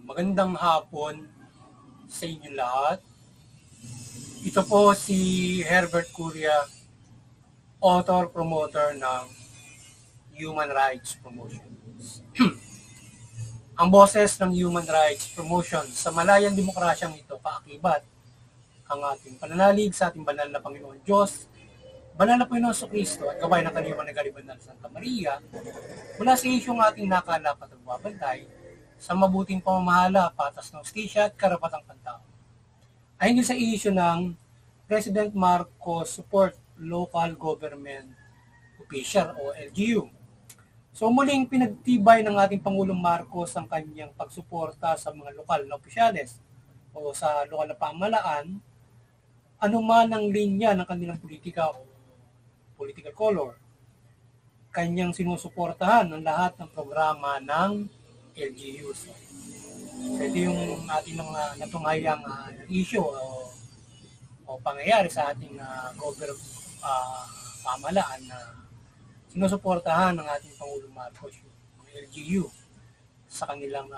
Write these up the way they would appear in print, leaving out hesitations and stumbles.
Magandang hapon sa inyo lahat. Ito po si Herbert Curia, author-promoter ng Human Rights Promotion. Ang boses ng Human Rights Promotion sa malayang demokrasyang ito kaakibat ang ating pananalig sa ating banal na Panginoon Diyos, banal na Panginoon sa Kristo at gabay ng kanyang managaliban ng Santa Maria mula sa isyong ating nakalap at nagbabantay sa mabuting pamamahala, patas ng hustisya at karapatang pantao. Ay hindi sa isyu ng President Marcos Support Local Government Official o LGU. So muling pinagtibay ng ating Pangulong Marcos ang kanyang pagsuporta sa mga lokal na opisyales o sa lokal na pamahalaan, anuman ang linya ng kanilang politika o political color. Kanyang sinusuportahan ang lahat ng programa ng LGU. So ito yung ating mga natunghayang issue o pangyayari sa ating pamahalaan na sinusuportahan ng ating Pangulong Marcos yung mga LGU sa kanilang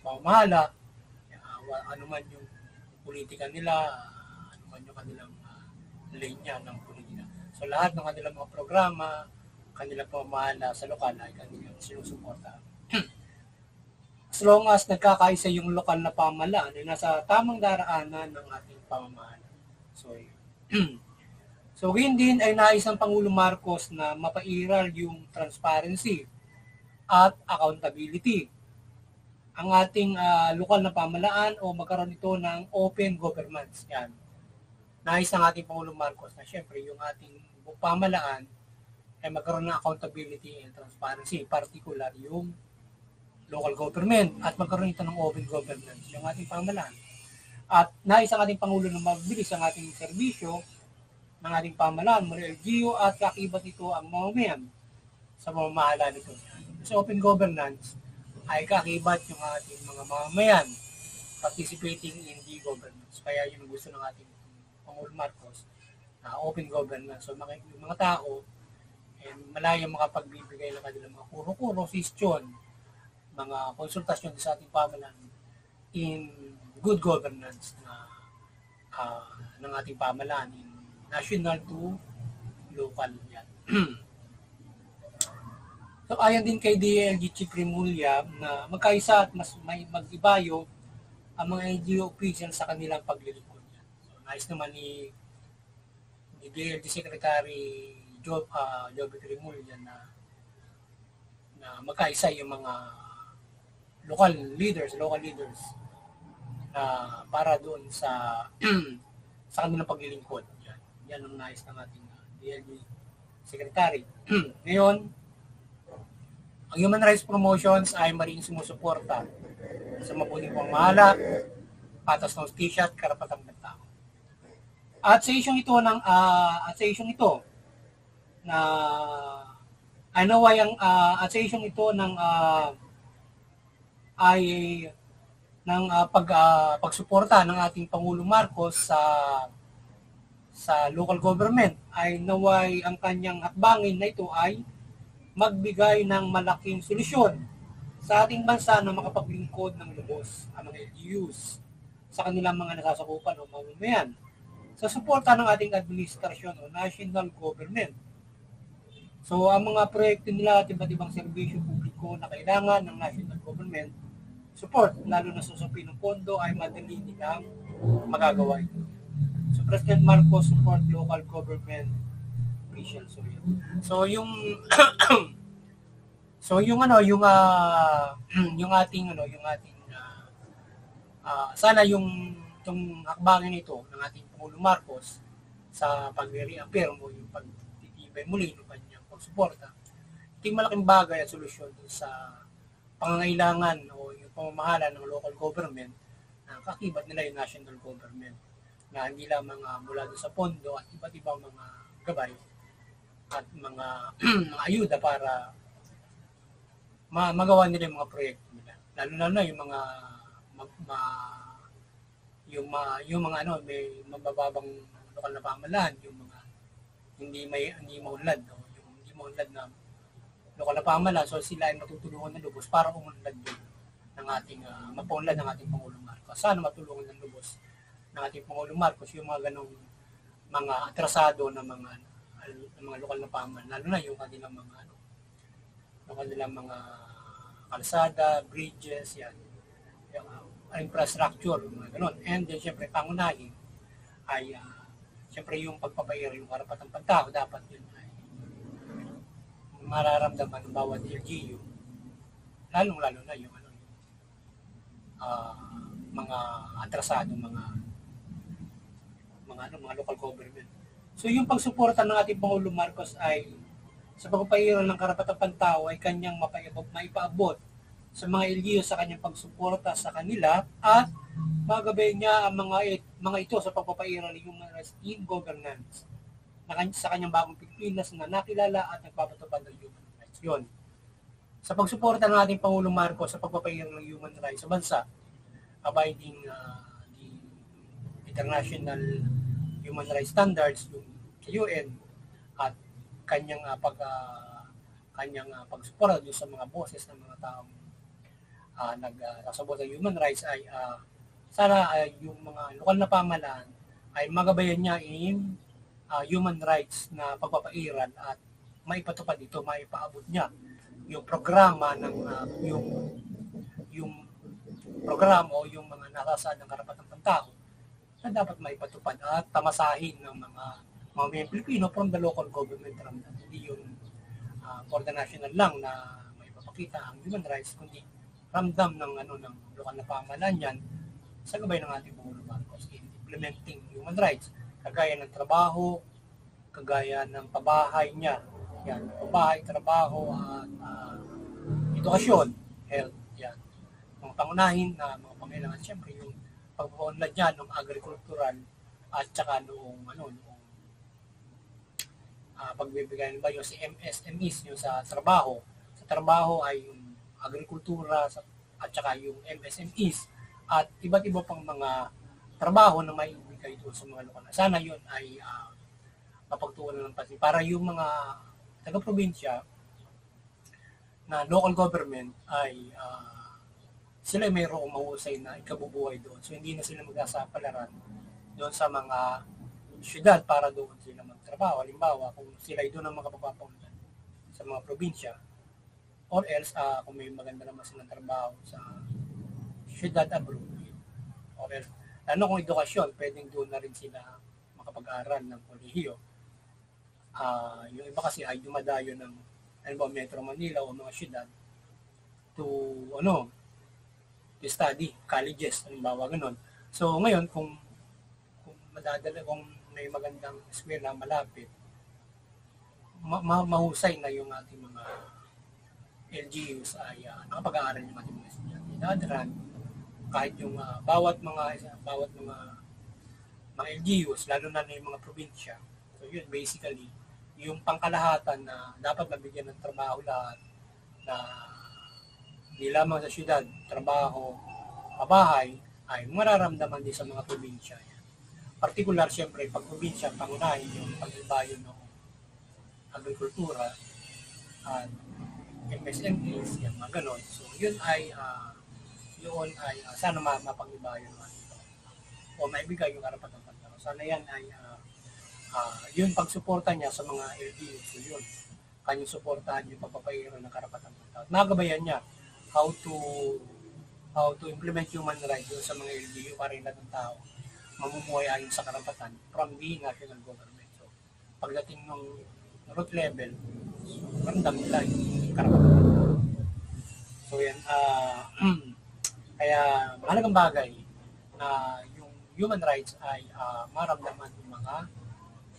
pamamahala, anuman yung politika nila, anuman yung kanilang linya ng politika. So lahat ng kanilang mga programa, kanilang pamamahala sa lokal ay kanilang sinusuportahan. As long as nagkakaisa yung lokal na pamahalaan ay nasa tamang daraanan ng ating pamamahala. So, so din ay nais ng Pangulong Marcos na mapairal yung transparency at accountability. Ang ating lokal na pamahalaan o magkaroon ito ng open governance. Yan. Nais ng ating Pangulong Marcos na syempre yung ating pamahalaan ay magkaroon ng accountability and transparency, particular yung local government at magkaroon ito ng open governance, yung ating pamahalaan. At nais ang ating Pangulo na mabilis ang ating serbisyo ng ating pamahalaan mula LGU at kakibat ito ang mamamayan sa pamamahala nito. Sa open governance ay kakibat yung ating mga mamamayan participating in the governance. Kaya yung gusto ng ating Pangulong Marcos na open governance. So yung mga tao malayang makapagbibigay ng kanilang mga kuro-kuro, suggestion, mga konsultasyon sa ating pamahalaan in good governance ng ating pamahalaan in national to local yan. So ayon din kay DLG Chief Remulla na magkaisa at mas may mag-ibayo ang mga LGU officials sa kanilang paglilingkod yan. So nais naman ni DLG Secretary Jobert Remulla na magkaisa yung mga local leaders para doon sa kanilang paglilingkod. Yan ang nais ng ating DLG Secretary. Ngayon, ang Human Rights Promotions ay maring sumusuporta sa mabuting pamamahala, patas ng hustisya at karapatang tao. At sa isyong ito pagsuporta ng ating Pangulong Marcos sa local government ay naway ang kanyang hakbangin na ito ay magbigay ng malaking solusyon sa ating bansa na makapaglingkod ng lubos ang mga LGUs sa kanilang mga nasasakupan o mamamayan sa suporta ng ating administrasyon o national government. So ang mga proyekto nila at iba't ibang serbisyo publiko na kailangan ng national government support, lalo na sa ng pondo, ay madali nilang magagawa ito. So President Marcos support local government officials. Sana yung hakbangin ito ng ating Pangulong Marcos sa pag-reappear mo, yung pagtitibay muli ng kanyang pagsuporta, ito yung malaking bagay at solusyon sa pangangailangan o yung pamamahala ng local government na kakibat nila yung national government na hindi lamang mula doon sa pondo at iba't ibang mga gabay at mga ayuda para magawa nila yung mga proyekto nila. Lalo na yung mga may mabababang lokal na pamahalaan, yung mga hindi maunlad, yung hindi maunlad na lokal na pamahalaan, so sila ay matutulungan na lubos para umunlad din ng ating mapaunlad ng ating Pangulong Marcos. Sana matulungan ng lubos ng ating Pangulong Marcos yung mga ganong mga atrasado na mga lokal na pamahalaan, lalo na yung kanilang mga kalsada, bridges, yan, yung infrastructure, mga ganon. And then syempre pangunahin ay syempre yung pagpapaira yung karapatang pantao, dapat yun ay mararamdaman ng bawat LGU, lalong-lalo na yung mga atrasado, mga local government. So yung pagsuporta ng ating Pangulong Marcos ay sa pagpapahiran ng karapatang pantao ay kanyang maipaabot sa mga LGU sa kanyang pagsuporta sa kanila at magabayan niya ang mga ito sa pagpapahiran ng human rights in governance sa kanyang bagong Pilipinas na nakilala at nagpapatupad ng human rights. Yun. Sa pagsuporta ng ating Pangulong Marcos sa pagpapahiran ng human rights sa bansa, abiding the international human rights standards yung sa UN at kanyang pagsuporta sa mga boses ng mga taong nagsasabot ng human rights ay sana yung mga lokal na pamahalaan ay magabayan niya in human rights na pagpapairal at maipatupad ito, maipaabot niya yung programa ng yung programa o yung mga nakasaad ng karapatang pantao na dapat maipatupad at tamasahin ng mga Pilipino from the local government, hindi yung for the national lang na maipapakita ang human rights, kundi ramdam ng lokal na pamahalaan yan sa gabay ng ating Pangulong Marcos in implementing human rights, kagaya ng trabaho, kagaya ng pabahay niya, yan, pabahay, trabaho at edukasyon, health, yan. Mga pangunahin na mga pangailangan, siyempre yung pagpapaunlad niya ng agricultural at saka noong pagbibigay ng bayo si MSMEs yung sa trabaho. Sa trabaho ay yung agrikultura at saka yung MSMEs at iba't iba pang mga trabaho na may ibigay doon sa mga lokal. Sana yun ay mapagtuunan ng pansin para yung mga taga-probinsya na local government ay sila mayroong mahusay na ikabubuhay doon. So hindi na sila magsasapalaran doon sa mga syudad para doon sila magtrabaho. Halimbawa, kung sila ay doon ang makapapapunlan sa mga probinsya, or else kung may maganda naman silang trabaho sa syudad abroad, or else, lalo kung edukasyon, pwedeng doon na rin sila makapag-aral ng kolehiyo. Yung iba kasi ay dumadayo ng Metro Manila o mga syudad to study, colleges, halimbawa ganun. So ngayon, kung may magandang eskwela malapit, mahusay na yung ating mga LGUs ay nakapag-aaral yung ating mga estudyante. Dadran, kahit yung bawat mga LGUs, lalo na yung mga probinsya. So yun, basically, yung pangkalahatan na dapat mabigyan ng trabaho lahat na di lamang sa syudad, trabaho, pabahay, ay mararamdaman din sa mga probinsya. Partikular, siyempre, pag probinsya, pangunahin yung pag-ibayo ng agrikultura at MSMEs, yan, mga ganon. So, yun ay sana mapag-ibayo naman ito. O maibigay yung karapatang pantao. Sana yan ay yun pagsuporta niya sa mga LGU. So, yun. Kanyang suportahan yung pagpapairo ng karapatang pantao. Nagabayan niya how to implement human rights sa mga LGU para rin ng tao mamumuhay ayon sa karapatan from the national government. So, pagdating ng root level, ramdam nila yung karapatan. So, yan. Kaya, mahalagang bagay na yung human rights ay maramdaman ng mga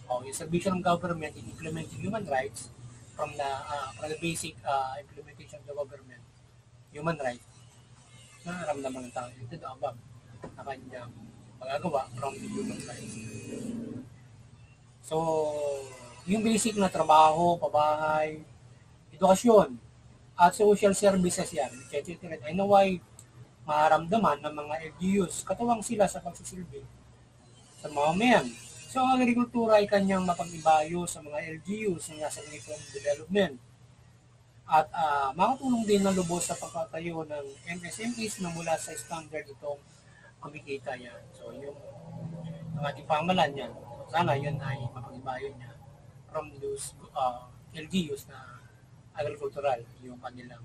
yung servisyo ng government in implementing human rights from the basic implementation of the government, human rights, nararamdaman ng tao ito the above na kanyang magagawa from the human rights. So, yung basic na trabaho, pabahay, edukasyon, at social services yan, I know why maramdaman ng mga LGUs, katuwang sila sa pagsisilbi sa mga mamayan. So, ang agrikultura ay kanyang mapag-ibayo sa mga LGUs na nasa economic development. At makatulong din ng lubos sa pagtatayo ng MSMEs na mula sa standard itong kumikita yan. So yung ang ating pamalan yan, sana yun ay mapag-ibayon niya from those LGUs na agricultural, yung kanilang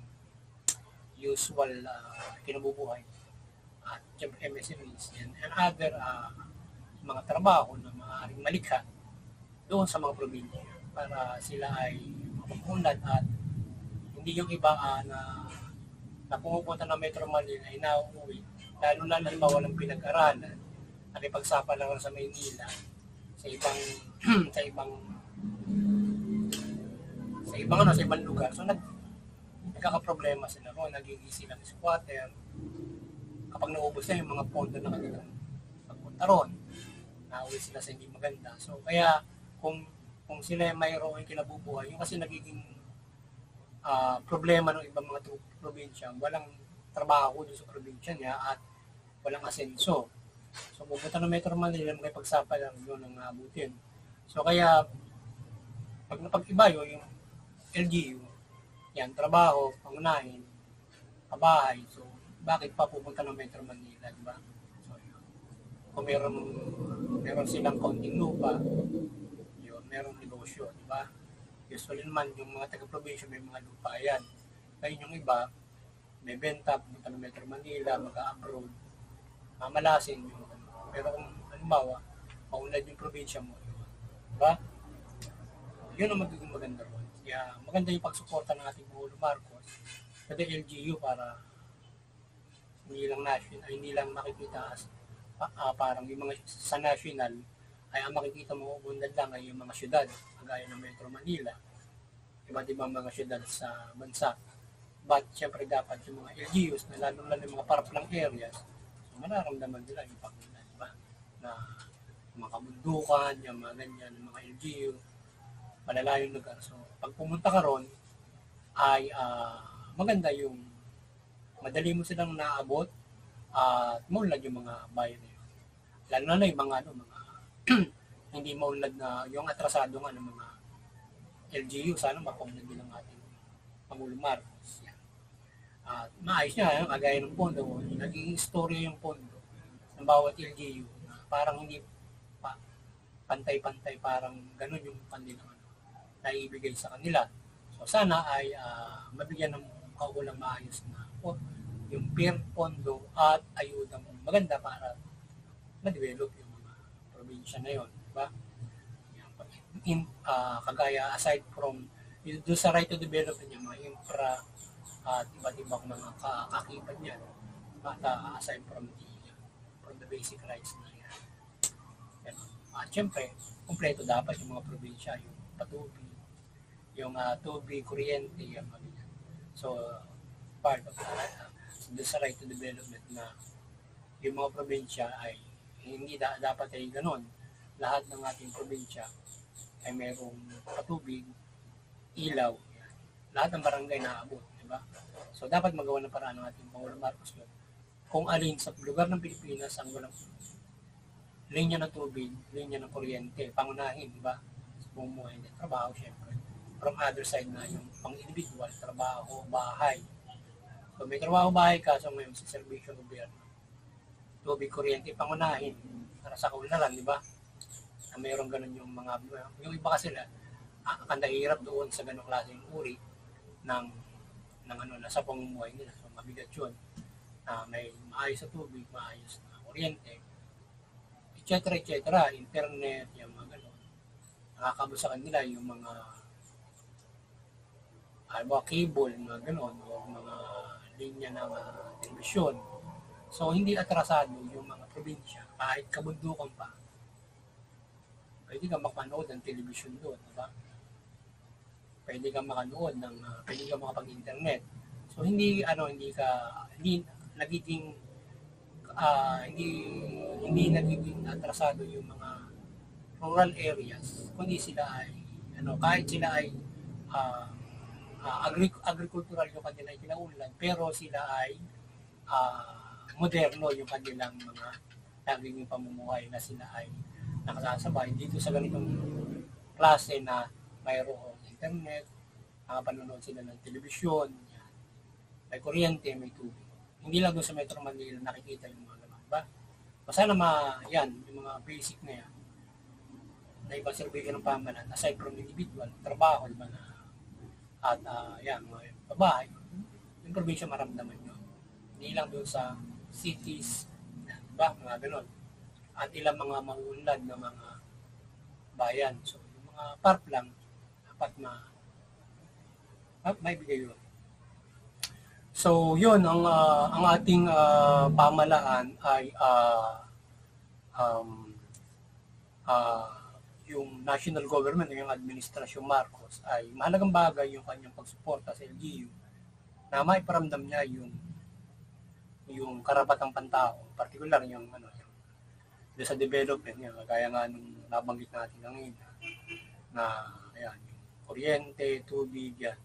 usual kinabubuhay at MSMEs and other mga trabaho na maaaring malikha doon sa mga probinsya para sila ay mapapunlad at hindi yung iba na pumupunta ng Metro Manila ay nauuwi lalo na halimbawa walang pinag-aralan at ipagsapa lang sa Maynila sa ibang sa ibang sa ibang lugar. So nagkakaproblema sila ron, nagiging silang squatter kapag naubos na yung mga pondo na kanilang pagpunta ron, nauwi sila sa hindi maganda. So kaya kung sila mayroong kinabubuhay, yung kasi nagiging problema ng ibang mga probinsya, walang trabaho doon sa probinsya niya at walang asenso. So pupunta ng Metro Manila, may pagsapa lang doon ang abutin. So kaya pag napag-ibayo yung LGU, yan, trabaho, pangunahin, kabahay. So bakit pa pupunta ng Metro Manila, di ba? So yun. Kung meron silang kaunting lupa, yun, merong negosyo, di ba? Usually naman, yung mga taga-probinsya may mga lupa yan. Kaya yung iba, may benta, pumunta ng Metro Manila, mag-abroad, mamalasin yung pero kung halimbawa, maunlad yung probinsya mo, di ba? Yun ang magiging maganda ron. Kaya maganda yung pagsuporta ng ating Pangulo Marcos sa LGU para hindi lang makikita as parang yung mga sa national ay ang makikita mo unlad lang ay yung mga syudad kagaya ng Metro Manila, iba't ibang mga syudad sa bansa. But syempre dapat yung mga LGUs na lalo yung mga paraplang areas, so mararamdaman nila yung pagkunan, diba? Na mga kabundukan, yung mga ganyan, yung mga LGU, malalayong lugar. So pag pumunta ka ron, ay maganda yung madali mo silang naabot at maunlad yung mga bayan na yun. Lalo na yung mga hindi maunlad na yung atrasado nga ng mga LGU, sana mapaunlad din ang ating Pangulo Marcos. Yan. At maayos niya, kagaya ng pondo, naging istorya yung pondo ng bawat LGU na parang hindi pantay-pantay, parang ganun yung kanilang naibigay sa kanila. So sana ay mabigyan ng kaukulang maayos na yung peer pondo at ayudang maganda para ma-develop yung mga probinsya na yon, diba? Kagaya aside from do sa right to development yung mga infra at iba't ibang mga kakibat niya, at aside from the basic rights na yan. At syempre, kumpleto dapat yung mga probinsya, yung patubig, yung tubig, kuryente, yung mga ganyan. So, part of that, sa right to development na yung mga probinsya ay hindi dapat ay ganon. Lahat ng ating probinsya ay mayroong patubig, ilaw, yan. Lahat ng barangay naabot, di ba? So, dapat magawa ng paraan ng ating Pangulo Marcos yun. Kung alin sa lugar ng Pilipinas ang walang linya ng tubig, linya ng kuryente, pangunahin, di ba? Sa bumuhay ng trabaho, syempre. From other side na yung pang-individual, trabaho, bahay. So may trabaho bahay ka, so may servisyo ng gobyerno. Tubig, kuryente, pangunahin. Para sa kaunlaran, di ba? Na mayroong ganun yung mga, yung iba kasi na, ang nahihirap doon sa ganung klaseng uri ng sa pamumuhay nila. So mabigat yun. May maayos na tubig, maayos na kuryente, etc. Internet, yung mga ganun. Nakakabot sa kanila yung mga cable, mga ganun, o mga linya ng telebisyon. So, hindi atrasado yung mga probinsya, kahit kabundukan pa. Pwede kang makanood ng telebisyon doon, diba? Pwede kang makapag-internet. So, hindi nagiging atrasado yung mga rural areas, kundi sila ay kahit sila ay agricultural yung kanilang kinaunlad, pero sila ay moderno yung kanilang mga naging pamumuhay na sila ay nakasasabay dito sa ganitong klase na mayroong internet, nakapanonood sila ng telebisyon, yan. May kuryente, may tubig. Hindi lang doon sa Metro Manila nakikita yung mga ganun, diba? So, sana yan, yung mga basic na yan, na ibang serbisyo ng pamahalaan, aside from individual, trabaho, diba, na, at yan, mga babae, yung probinsya maramdaman nyo. Hindi lang doon sa cities, diba, mga ganun. At ilang mga mauunlad na mga bayan. So, yung mga park lang, dapat maibigay yun. So, yun, ang ating pamahalaan ay yung national government, yung administrasyong Marcos, ay mahalagang bagay yung kanyang pagsuporta sa LGU na maiparamdam niya yung karapatang pantao, particular yung sa development niya, kagaya nga nung nabanggit natin kanina na ayan, yung kuryente, tubig, yan,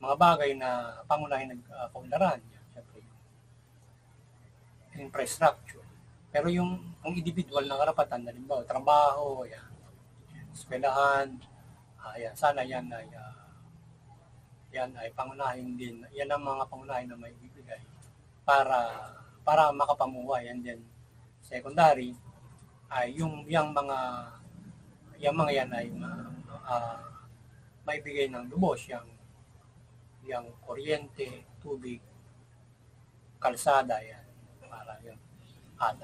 mga bagay na pangunahin nagkaunlaran, yan, syempre yung infrastructure. Pero yung individual na karapatan, halimbawa, trabaho, yan, eskwelahan, yan, sana yan ay pangunahin din. Yan ang mga pangunahin na may bibigay para makapamuhay. And then, secondary, ay yung mga yan ay maibigay ng lubos, yung kuryente, tubig, kalsada, yan, para yun. At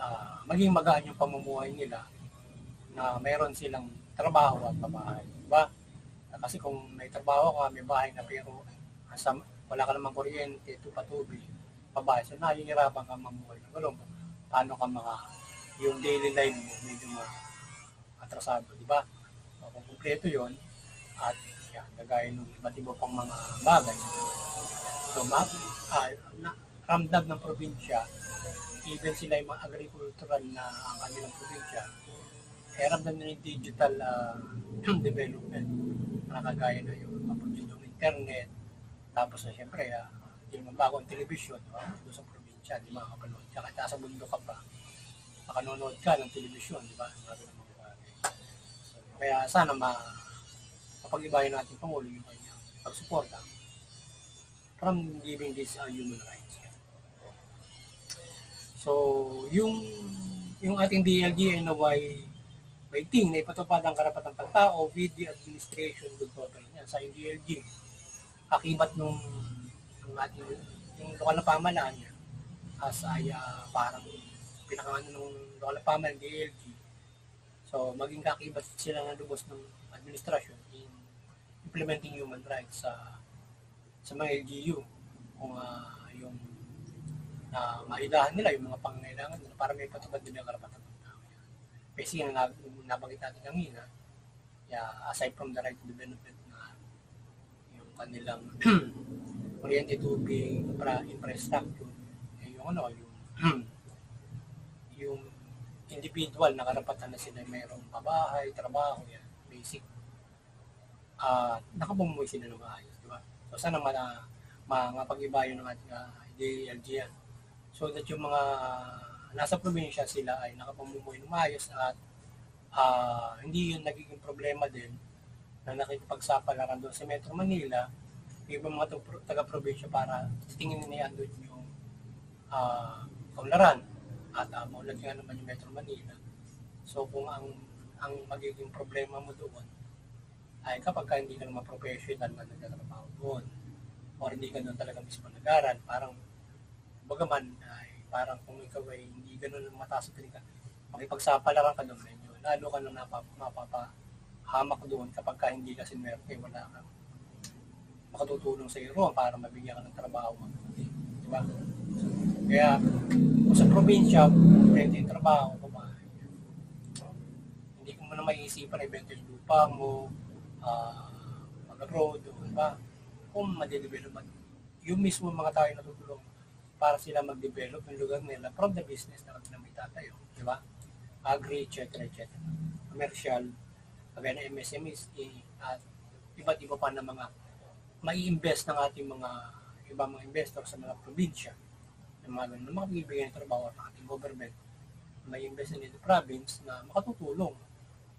maging magaan yung pamumuhay nila na mayroon silang trabaho at bahay. Diba? Kasi kung may trabaho ka, may bahay na pero wala ka namang kuryente, tubig, babae, so nahihirapan ka mamuhay. Paano ka yung daily life mo medyo atrasado, di ba? So, kung kumpleto yun, at yan, gagaya ng iba't iba pang mga bagay. So, ramdam ng probinsya, even sila yung mga agricultural na ang kanilang probinsya, ramdam na yung digital development, na kagaya na yung maproduce ng internet, tapos na siyempre, yung bagong television, doon sa probinsya, di mga kapanood. Kaya sa bundok ka pa, makanonood ka ng telebisyon, di ba? So, kaya sana mapag-ibayan natin Pangulo yung kanyang pagsuporta from giving these human rights. So, yung ating DLG ay naway waiting na ipatupad ang karapatang pantao with the administration good government niya sa DLG. Akibat nung ating yung lokal na pamahalaan niya as ay parang pinakaano nung lokal na pamahalaan DLG. So, maging kakibat sila ng lubos ng administrasyon in implementing human rights sa mga LGU. Kung yung maidahan nila yung mga pangangailangan nila para may patupad nila karapatan ng tao. Kasi yung nabanggit natin kanina, aside from the right to development na yung kanilang kuryente, tubig, infrastructure, yung individual na karapatan na sila mayroong pabahay, trabaho, yan, basic. Nakapumuhay sila ng maayos, di ba? So sana mapag-ibayo ng ating DLG yan. So that yung mga nasa probinsya sila ay nakapamumuhay ng maayos at hindi yun nagiging problema din na nakikipagsapalaran doon sa Metro Manila, yung ibang mga taga-probinsya para tingin nila doon yung kaunlaran at maulad nga naman yung Metro Manila. So kung ang magiging problema mo doon ay kapag hindi ka naman professional na nagtatrabaho doon o hindi ka doon talaga mismo nag-aral, parang bagaman ay parang kung ikaw ay hindi gano'n mataas ka, makipagsapalaran ka doon, medyo lalo ka nang mapapahamak doon kapag ka hindi ka sinwerte, wala kang makatutulong sa iyo para mabigyan ka ng trabaho. Diba? Kaya kung sa probinsya, pwede yung trabaho, kumain. Hindi ko muna maiisipan na ibenta yung lupa mo, mag-abroad, diba? Kung madidevelop, yung mismo mga tao na tutulong para sila mag-develop yung lugar nila from the business na kami tatayo, di ba? Agri, etc. Commercial, kagaya ng MSMEs, at iba't iba pa na mga mai-invest ng ating mga ibang mga investor sa mga probinsya, ng mga bibigyan ng trabaho ng ating government, may invest in the province na makatutulong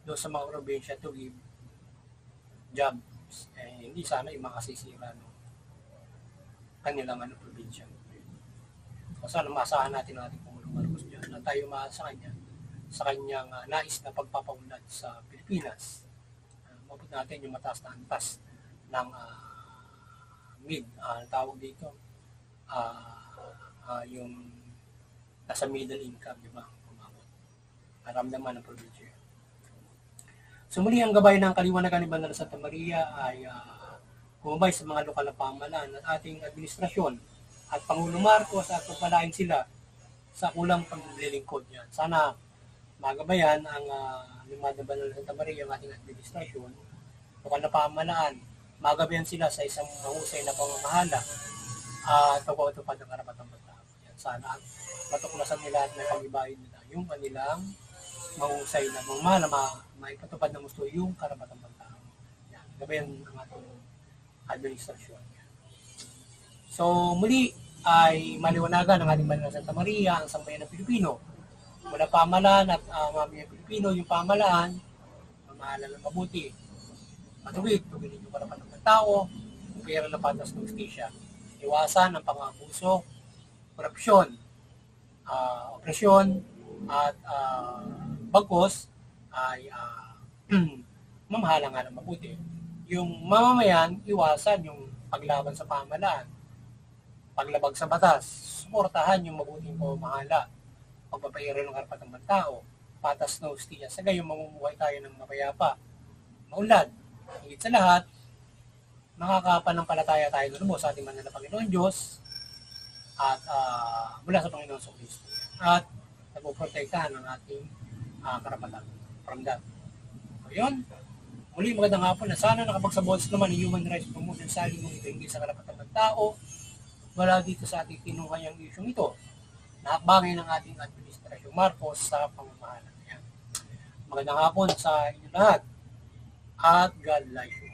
doon sa mga probinsya to give job jobs. Hindi sana yung makasisira no, kanilang probinsya. So sana maasahan natin ang ating Pangulong Marcos dyan na tayo maasa kanya sa kanyang nais na pagpapaunlad sa Pilipinas. Mabot natin yung mataas na antas ng tawag dito, yung nasa middle income, di ba? Naramdaman ng probinsya. So muli ang gabay ng kaliwanagan ni Banal Santa Maria ay kumabay sa mga lokal na pamahalaan at ating administrasyon at Pangulong Marcos at pagpalain sila sa kulang paglilingkod niyan. Sana magabayan ang lingkod ng Banal Santa Maria ang ating administrasyon, lokal na pamahalaan, magabayan sila sa isang mahusay na pamamahala at pagpapatupad ng karapatang bansa. Sana matuklasan nila at may pag-ibayin nila yung kanilang mahusay na mamahala, maipatupad ng gusto yung karapatang bansa. Yan, gabayan ang ating administrasyon. So muli ay maliwanagan ng ating Banal Santa Maria ang sambayan ng Pilipino. Mula pamahalaan at mamaya Pilipino, yung pamahalaan, mamahala ng mabuti, matuwid, tugilin yung karapatang ng tao, pera na patas ng justisya. Iwasan ang pang-abuso, korupsyon, opresyon, at bagkos ay mamahala nga ng mabuti. Yung mamamayan, iwasan yung paglaban sa pamahalaan, paglabag sa batas, suportahan yung mabuting pamamahala, pagpapahiri ng karapatang ng tao, patas na justisya, sa gayon mamumuhay tayo ng mapayapa, maunlad. Higit sa lahat, makakapanampalataya tayo ng lubos sa ating manala Panginoon Diyos at mula sa Panginoon sa Kristo. At nagpoprotektahan ng ating karapatan from that. So yun, muli magandang hapon na sana nakapagsabots naman ng human rights promotion sa aling ito hindi sa karapatan ng tao wala dito sa ating tinukayang isyong ito na hakbangin ng ating administrasyon Marcos sa pamamahala. Magandang hapon sa inyo lahat at God bless you.